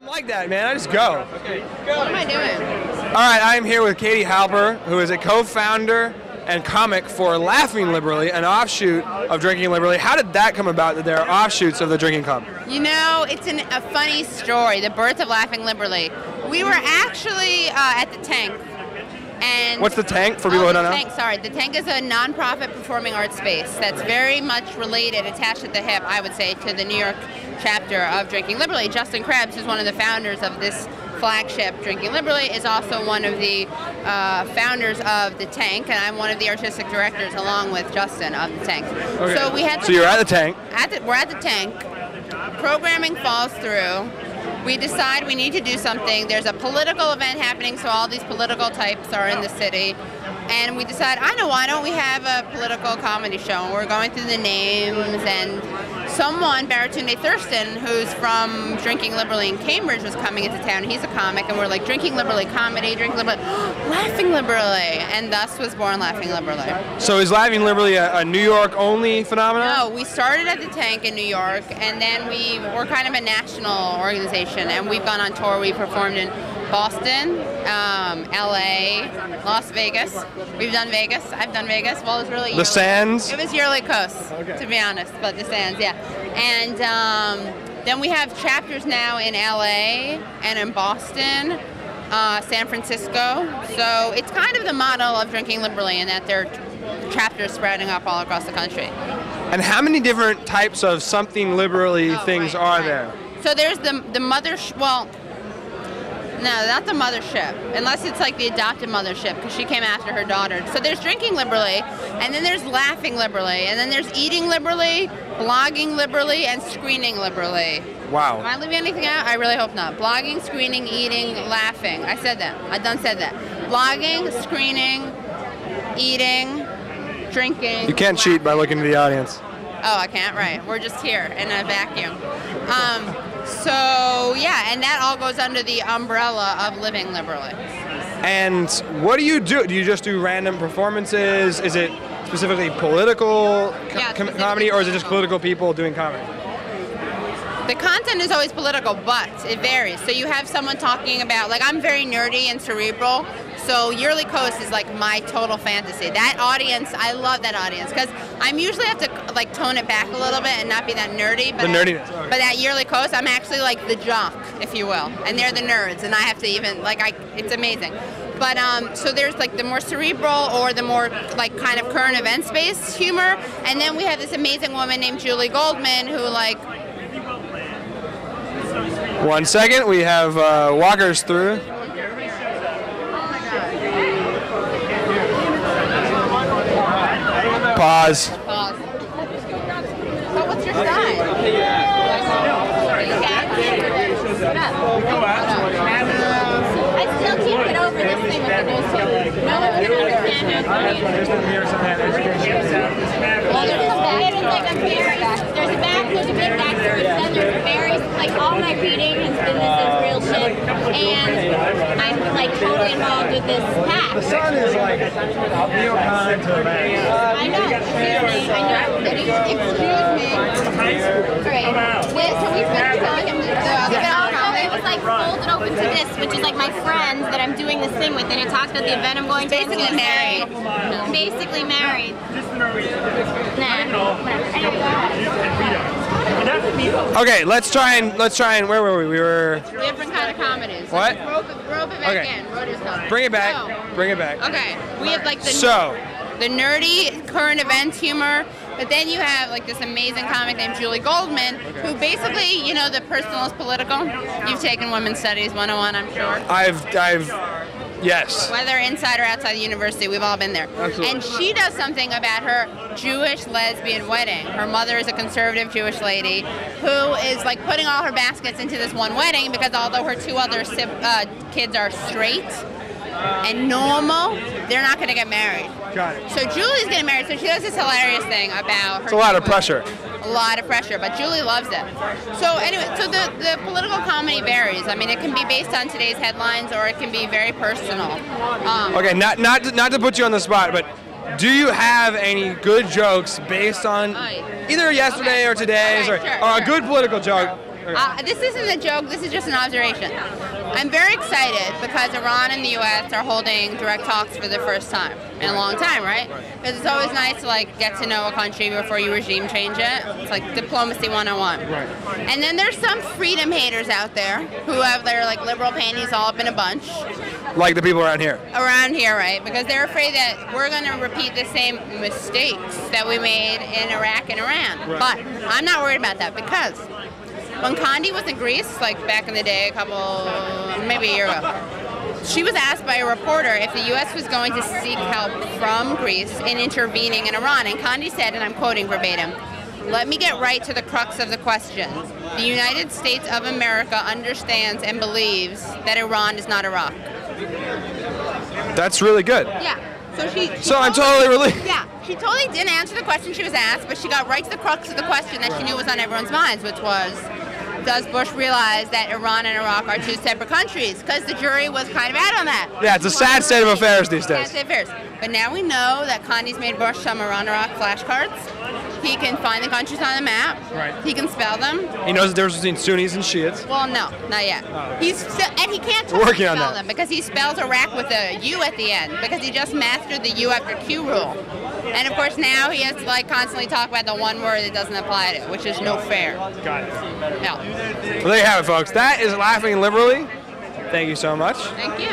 Like that, man. I just go. Okay. What am I doing? All right, I am here with Katie Halper, who is a co-founder and comic for Laughing Liberally, an offshoot of Drinking Liberally. How did that come about, that there are offshoots of the Drinking Club? You know, it's a funny story, the birth of Laughing Liberally. We were actually at the Tank. And what's the Tank, for people who don't know? Tank, sorry. The Tank is a non-profit performing arts space that's very much related, attached at the hip, I would say, to the New York chapter of Drinking Liberally. Justin Krebs, who's one of the founders of this flagship Drinking Liberally, is also one of the founders of the Tank, and I'm one of the artistic directors along with Justin of the Tank. Okay. So we had. So you're at the Tank. We're at the Tank. Programming falls through. We decide we need to do something. There's a political event happening, so all these political types are in the city. And we decide, I know, why don't we have a political comedy show? And we're going through the names, and someone, Baratunde Thurston, who's from Drinking Liberally in Cambridge, was coming into town. He's a comic, and we're like, Drinking Liberally comedy, Drinking Liberally, Laughing Liberally. And thus was born Laughing Liberally. So is Laughing Liberally a New York-only phenomenon? No, we started at the Tank in New York, and then we're kind of a national organization, and we've gone on tour. We performed in Boston, LA, Las Vegas. We've done Vegas. I've done Vegas. Well, it was really the Sands? It was yearly coast, to be honest, but the Sands, yeah. And then we have chapters now in LA and in Boston, San Francisco. So it's kind of the model of Drinking Liberally in that there are chapters sprouting up all across the country. And how many different types of something liberally things are there? So there's the no, not the mothership, unless it's like the adopted mothership, because she came after her daughter. So there's Drinking Liberally, and then there's Laughing Liberally, and then there's Eating Liberally, Blogging Liberally, and Screening Liberally. Wow. Am I leaving anything out? I really hope not. Blogging, screening, eating, laughing. I said that. I done said that. Blogging, screening, eating, drinking. You can't cheat by looking to the audience. Oh, I can't? Right. We're just here in a vacuum. So, yeah, and that all goes under the umbrella of Living Liberally. And what do you do? Do you just do random performances? Is it specifically political comedy, or is it just political people doing comedy? The content is always political, but it varies. So you have someone talking about, like, I'm very nerdy and cerebral, so Yearly Coast is like my total fantasy. That audience, I love that audience, because I usually have to like tone it back a little bit and not be that nerdy. But the nerdiness. Okay. But at Yearly Coast, I'm actually like the jock, if you will, and they're the nerds, and I have to even, like, it's amazing. But so there's like the more cerebral or the more like kind of current events based humor, and then we have this amazing woman named Julie Goldman who like. 1 second, we have walkers through. Pause. Pause. So what's your style? I still can't get over this thing with the news too. No one can understand how funny it is. Well, there's a back, there's a big backstory, then there's very, like, all my reading has been this real shit, and I'm, like, totally involved with this pack. The sun is like neocon to man. I know, excuse me. Great. So we've been telling him it was like folded open to this, which is like my friends that I'm doing this thing with, and it talks about the event I'm going to. Basically married. Basically married. Okay, let's try and where were we? We were Different kind of comedies. What? Rope it back in. Rhoda's comedy. Bring it back. So, Bring it back. Okay, we have like the the nerdy current events humor, but then you have like this amazing comic named Julie Goldman, who basically, you know, the personal is political. You've taken Women's Studies 101, I'm sure. Yes. Whether inside or outside the university, we've all been there. Absolutely. And she does something about her Jewish lesbian wedding. Her mother is a conservative Jewish lady who is like putting all her baskets into this one wedding because although her two other kids are straight and normal, they're not going to get married. Got it. So Julie's getting married, so she does this hilarious thing about her. It's a lot of pressure. A lot of pressure, but Julie loves it. So anyway, so the political comedy varies. I mean, it can be based on today's headlines, or it can be very personal. Okay, not to put you on the spot, but do you have any good jokes based on either yesterday or today's, or a good political joke This isn't a joke, this is just an observation. I'm very excited because Iran and the U.S. are holding direct talks for the first time in a long time, right? Because it's always nice to like get to know a country before you regime change it. It's like diplomacy 101. Right. And then there's some freedom haters out there who have their like liberal panties all up in a bunch. Like the people around here. Around here, right? Because they're afraid that we're going to repeat the same mistakes that we made in Iraq and Iran. Right. But I'm not worried about that because when Condi was in Greece, like back in the day, maybe a year ago, she was asked by a reporter if the U.S. was going to seek help from Greece in intervening in Iran. And Condi said, and I'm quoting verbatim, "Let me get right to the crux of the question. The United States of America understands and believes that Iran is not Iraq." That's really good. Yeah. So I'm totally relieved. Yeah. She totally didn't answer the question she was asked, but she got right to the crux of the question that she knew was on everyone's minds, which was, does Bush realize that Iran and Iraq are two separate countries? Because the jury was kind of out on that. Yeah, it's a sad state of affairs these days. Sad state of affairs. But now we know that Condi's made Bush some Iran-Iraq flashcards. He can find the countries on the map. Right. He can spell them. He knows the difference between Sunnis and Shiites. Well, no, not yet. Oh. And he can't We're working on spell that. them because he spells Iraq with a U at the end because he just mastered the U after Q rule. And of course now he has to like constantly talk about the one word it doesn't apply to, which is no fair. Got it. No. Well, there you have it, folks. That is Laughing Liberally. Thank you so much. Thank you.